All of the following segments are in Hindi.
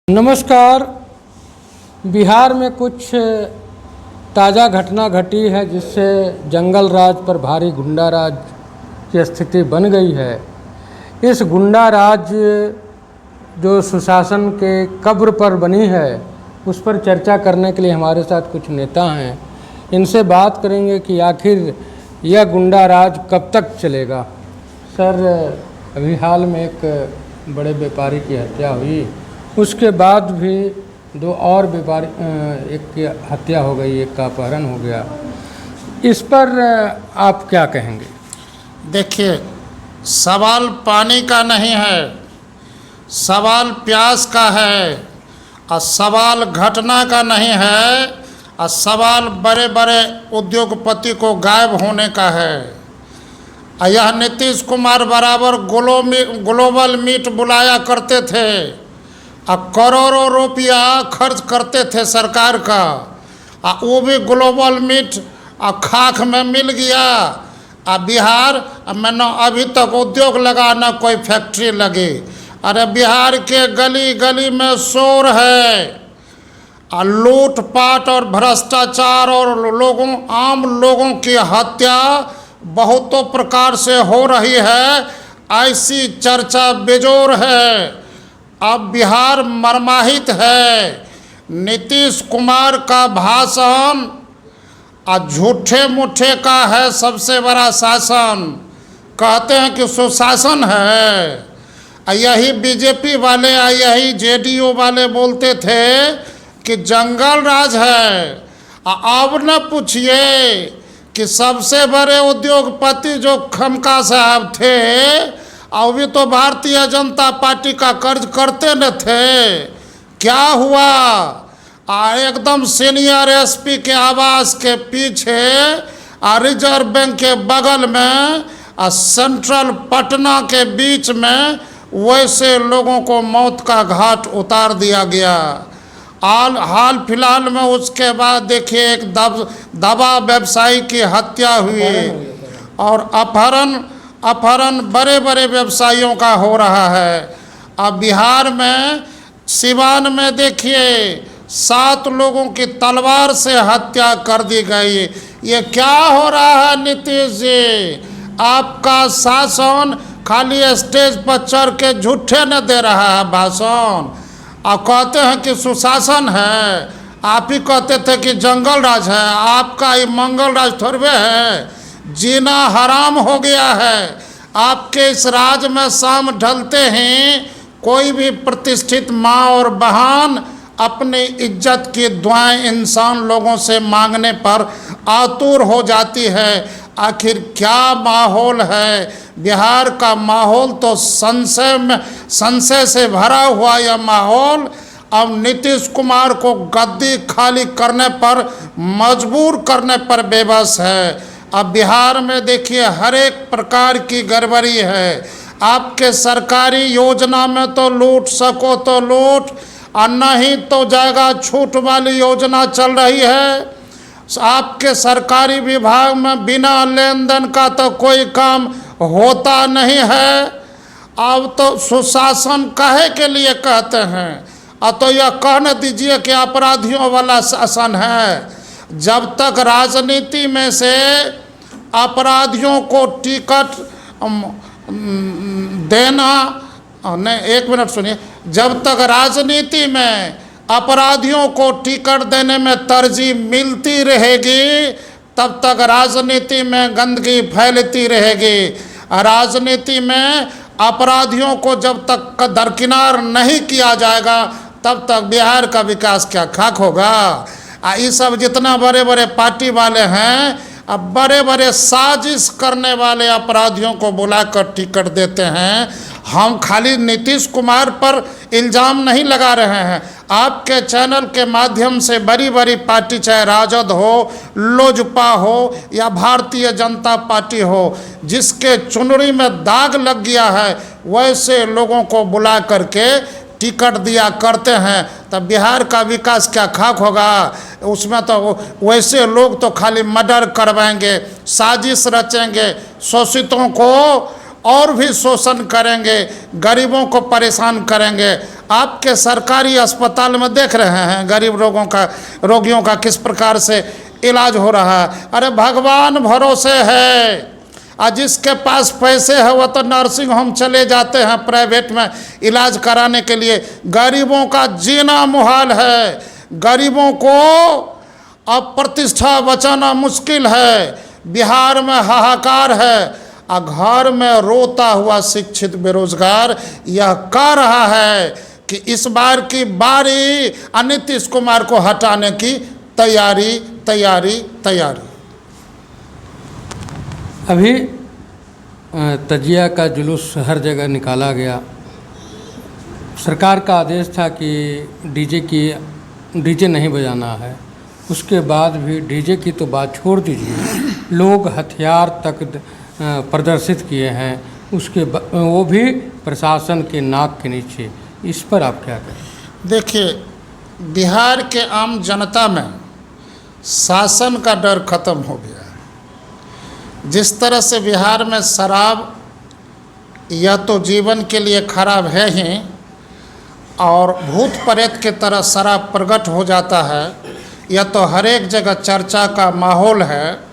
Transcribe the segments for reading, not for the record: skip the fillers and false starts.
नमस्कार। बिहार में कुछ ताज़ा घटना घटी है जिससे जंगल राज पर भारी गुंडा राज की स्थिति बन गई है। इस गुंडा राज जो सुशासन के कब्र पर बनी है उस पर चर्चा करने के लिए हमारे साथ कुछ नेता हैं। इनसे बात करेंगे कि आखिर यह गुंडा राज कब तक चलेगा। सर, अभी हाल में एक बड़े व्यापारी की हत्या हुई, उसके बाद भी दो और व्यापारी, एक की हत्या हो गई, एक का अपहरण हो गया। इस पर आप क्या कहेंगे? देखिए, सवाल पानी का नहीं है, सवाल प्यास का है, और सवाल घटना का नहीं है, और सवाल बड़े बड़े उद्योगपति को गायब होने का है। यह नीतीश कुमार बराबर ग्लोबल मीट बुलाया करते थे और करोड़ों रुपया खर्च करते थे सरकार का, और वो भी ग्लोबल मीट खाक में मिल गया। बिहार में न अभी तक उद्योग लगा न कोई फैक्ट्री लगी। अरे बिहार के गली गली में शोर है, और लूटपाट और भ्रष्टाचार और आम लोगों की हत्या बहुतों प्रकार से हो रही है, ऐसी चर्चा बेजोर है। अब बिहार मर्माहित है। नीतीश कुमार का भाषण झूठे मुठे का है सबसे बड़ा शासन। कहते हैं कि सुशासन है। यही बीजेपी वाले यही जेडीयू वाले बोलते थे कि जंगल राज है। अब न पूछिए कि सबसे बड़े उद्योगपति जो खमका साहब थे, और भी तो भारतीय जनता पार्टी का कर्ज करते न थे। क्या हुआ? एकदम सीनियर एसपी के आवास के पीछे रिजर्व बैंक के बगल में सेंट्रल पटना के बीच में वैसे लोगों को मौत का घाट उतार दिया गया। हाल फिलहाल में उसके बाद देखिए एक दवा व्यवसायी की हत्या हुई, और अपहरण बड़े बड़े व्यवसायियों का हो रहा है। अब बिहार में सिवान में देखिए 7 लोगों की तलवार से हत्या कर दी गई। ये क्या हो रहा है नीतीश जी? आपका शासन खाली स्टेज पर चढ़ के झूठे न दे रहा है भाषण, और कहते हैं कि सुशासन है। आप ही कहते थे कि जंगल राज है। आपका ये मंगल राज थोड़े है, जीना हराम हो गया है। आपके इस राज में शाम ढलते हैं कोई भी प्रतिष्ठित माँ और बहन अपनी इज्जत की दुआएं इंसान लोगों से मांगने पर आतुर हो जाती है। आखिर क्या माहौल है? बिहार का माहौल तो संशय से भरा हुआ यह माहौल अब नीतीश कुमार को गद्दी खाली करने पर मजबूर करने पर बेबस है। अब बिहार में देखिए हर एक प्रकार की गड़बड़ी है। आपके सरकारी योजना में तो लूट सको तो लूट, और नहीं तो जाएगा छूट वाली योजना चल रही है। आपके सरकारी विभाग में बिना लेन देन का तो कोई काम होता नहीं है। अब तो सुशासन कहे के लिए कहते हैं, अब तो यह कहने दीजिए कि अपराधियों वाला शासन है। जब तक राजनीति में से अपराधियों को टिकट देना, नहीं एक मिनट सुनिए, जब तक राजनीति में अपराधियों को टिकट देने में तरजीह मिलती रहेगी तब तक राजनीति में गंदगी फैलती रहेगी। राजनीति में अपराधियों को जब तक दरकिनार नहीं किया जाएगा तब तक बिहार का विकास क्या खाक होगा। ये सब जितना बड़े बड़े पार्टी वाले हैं, अब बड़े बड़े साजिश करने वाले अपराधियों को बुलाकर टिकट देते हैं। हम खाली नीतीश कुमार पर इल्ज़ाम नहीं लगा रहे हैं। आपके चैनल के माध्यम से बड़ी बड़ी पार्टी, चाहे राजद हो, लोजपा हो या भारतीय जनता पार्टी हो, जिसके चुनरी में दाग लग गया है वैसे लोगों को बुला करके टिकट दिया करते हैं। तब बिहार का विकास क्या खाक होगा? उसमें तो वैसे लोग तो खाली मर्डर करवाएंगे, साजिश रचेंगे, शोषितों को और भी शोषण करेंगे, गरीबों को परेशान करेंगे। आपके सरकारी अस्पताल में देख रहे हैं गरीब रोगियों का किस प्रकार से इलाज हो रहा है। अरे भगवान भरोसे है, और जिसके पास पैसे है वो तो नर्सिंग होम चले जाते हैं प्राइवेट में इलाज कराने के लिए। गरीबों का जीना मुहाल है, गरीबों को अब प्रतिष्ठा बचाना मुश्किल है। बिहार में हाहाकार है, और घर में रोता हुआ शिक्षित बेरोजगार यह कह रहा है कि इस बार की बारी नीतीश कुमार को हटाने की तैयारी तैयारी तैयारी। अभी तजिया का जुलूस हर जगह निकाला गया। सरकार का आदेश था कि डीजे नहीं बजाना है, उसके बाद भी डीजे की तो बात छोड़ दीजिए, लोग हथियार तक प्रदर्शित किए हैं, वो भी प्रशासन के नाक के नीचे। इस पर आप क्या कहें? देखिए, बिहार के आम जनता में शासन का डर खत्म हो गया है। जिस तरह से बिहार में शराब यह तो जीवन के लिए खराब है ही, और भूत प्रेत की तरह शराब प्रकट हो जाता है, यह तो हर एक जगह चर्चा का माहौल है।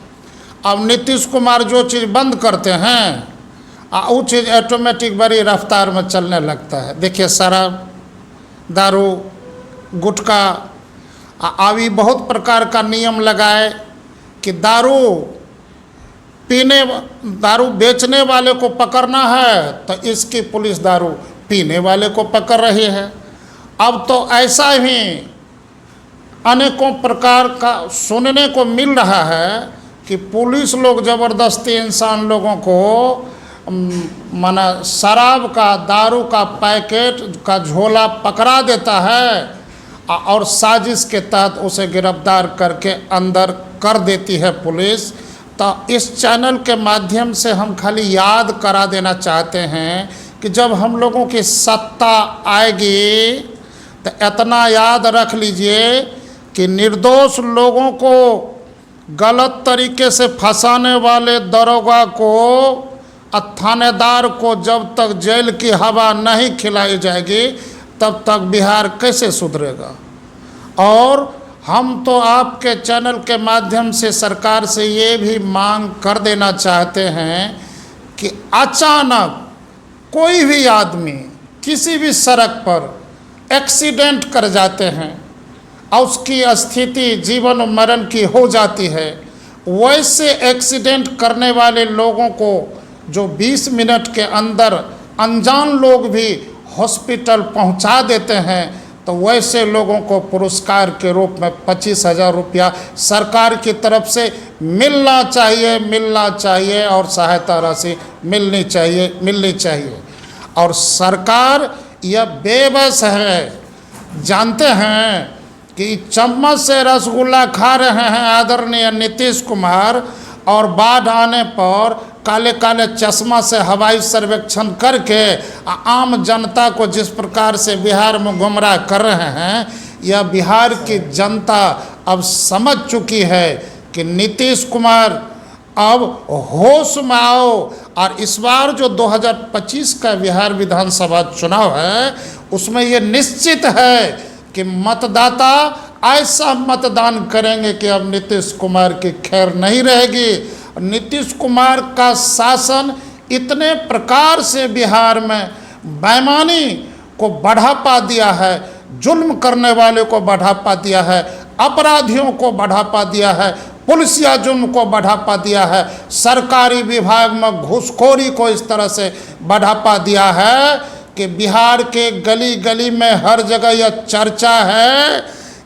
अब नीतीश कुमार जो चीज़ बंद करते हैं वो चीज़ ऑटोमेटिक बड़ी रफ्तार में चलने लगता है। देखिए, शराब, दारू, गुटखा, अभी बहुत प्रकार का नियम लगाए कि दारू बेचने वाले को पकड़ना है तो इसकी पुलिस दारू पीने वाले को पकड़ रही है। अब तो ऐसा ही अनेकों प्रकार का सुनने को मिल रहा है कि पुलिस लोग ज़बरदस्ती इंसान लोगों को माना शराब का, दारू का पैकेट का झोला पकड़ा देता है और साजिश के तहत उसे गिरफ्तार करके अंदर कर देती है पुलिस। तो इस चैनल के माध्यम से हम खाली याद करा देना चाहते हैं कि जब हम लोगों की सत्ता आएगी तो इतना याद रख लीजिए कि निर्दोष लोगों को गलत तरीके से फंसाने वाले दरोगा को, थानेदार को जब तक जेल की हवा नहीं खिलाई जाएगी तब तक बिहार कैसे सुधरेगा। और हम तो आपके चैनल के माध्यम से सरकार से ये भी मांग कर देना चाहते हैं कि अचानक कोई भी आदमी किसी भी सड़क पर एक्सीडेंट कर जाते हैं और उसकी स्थिति जीवन मरण की हो जाती है, वैसे एक्सीडेंट करने वाले लोगों को जो 20 मिनट के अंदर अनजान लोग भी हॉस्पिटल पहुंचा देते हैं, तो वैसे लोगों को पुरस्कार के रूप में 25,000 रुपया सरकार की तरफ से मिलना चाहिए और सहायता राशि मिलनी चाहिए। और सरकार यह बेबस है, जानते हैं कि चम्मच से रसगुल्ला खा रहे हैं आदरणीय नीतीश कुमार, और बाढ़ आने पर काले काले चश्मा से हवाई सर्वेक्षण करके आम जनता को जिस प्रकार से बिहार में गुमराह कर रहे हैं, यह बिहार की जनता अब समझ चुकी है कि नीतीश कुमार अब होश में आओ। और इस बार जो 2025 का बिहार विधानसभा चुनाव है उसमें ये निश्चित है कि मतदाता ऐसा मतदान करेंगे कि अब नीतीश कुमार की खैर नहीं रहेगी। नीतीश कुमार का शासन इतने प्रकार से बिहार में बेईमानी को बढ़ावा दिया है, जुल्म करने वाले को बढ़ावा दिया है, अपराधियों को बढ़ावा दिया है, पुलिसिया जुल्म को बढ़ावा दिया है, सरकारी विभाग में घूसखोरी को इस तरह से बढ़ावा दिया है कि बिहार के गली गली में हर जगह यह चर्चा है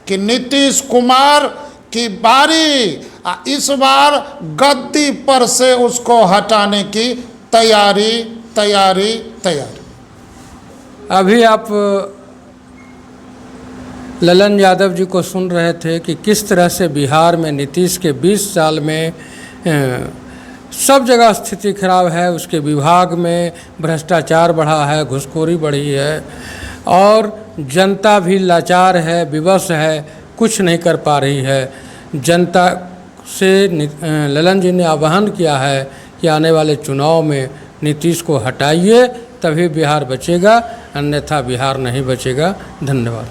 कि नीतीश कुमार की बारी, इस बार गद्दी पर से उसको हटाने की तैयारी। अभी आप ललन यादव जी को सुन रहे थे कि किस तरह से बिहार में नीतीश के 20 साल में सब जगह स्थिति खराब है। उसके विभाग में भ्रष्टाचार बढ़ा है, घुसखोरी बढ़ी है और जनता भी लाचार है, विवश है, कुछ नहीं कर पा रही है। जनता से ललन जी ने आह्वान किया है कि आने वाले चुनाव में नीतीश को हटाइए, तभी बिहार बचेगा। अन्यथा बिहार नहीं बचेगा। धन्यवाद।